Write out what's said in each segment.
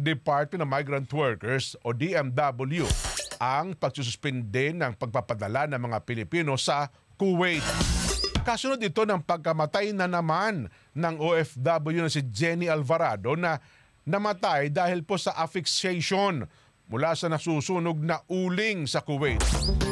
Department of Migrant Workers o DMW ang pagsususpinde ng pagpapadala ng mga Pilipino sa Kuwait. Kasunod ito ng pagkamatay na naman ng OFW na si Jenny Alvarado na namatay dahil po sa asphyxiation mula sa nasusunog na uling sa Kuwait.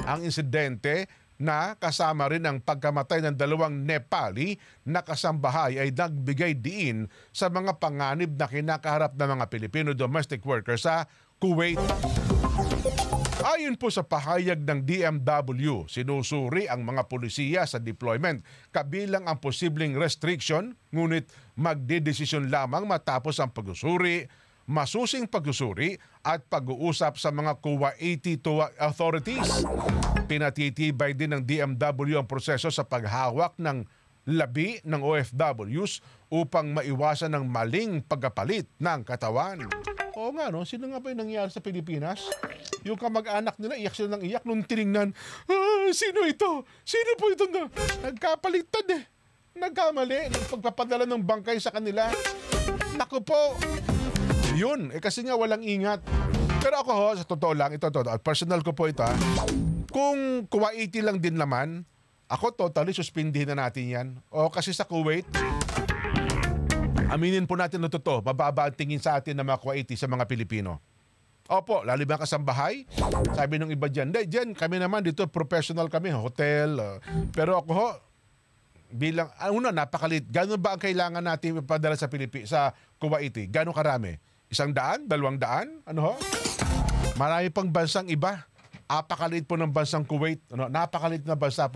Ang insidente na kasama rin ang pagkamatay ng dalawang Nepali na kasambahay ay nagbigay diin sa mga panganib na kinakaharap ng mga Pilipino domestic workers sa Kuwait. Ayon po sa pahayag ng DMW, sinusuri ang mga pulisiya sa deployment kabilang ang posibleng restriction, ngunit magdedesisyon lamang matapos ang pagsusuri, masusing pagsusuri at pag-uusap sa mga Kuwaiti authorities. Pinatitibay din ng DMW ang proseso sa paghawak ng labi ng OFWs upang maiwasan ng maling pagkapalit ng katawan. Oo nga, no? Sino nga ba yung nangyari sa Pilipinas? Yung kamag-anak nila, iyak sila ng iyak nung tinignan, sino ito? Sino po ito na? Nagkapalitan eh. Nagkamali ng pagpapadala ng bangkay sa kanila. Naku po. Yun, kasi nga walang ingat. Pero ako ho, sa totoo lang, ito, personal ko po ito ha. Kung Kuwaiti lang din naman, ako totally suspindihin na natin yan. O kasi sa Kuwait, aminin po natin na totoo, mababa ang tingin sa atin ng mga Kuwaiti sa mga Pilipino. Opo, lalo ba kasambahay? Sabi ng iba dyan, dyan kami naman dito, professional kami, hotel. Pero ako ho, bilang, napakalit. Gano'n ba ang kailangan natin ipadala sa Kuwaiti? Gano'n karami? 100? 200? Ano ho? Marami pang bansang iba. Apakaliit po ng bansang Kuwait. Napakaliit na bansa po.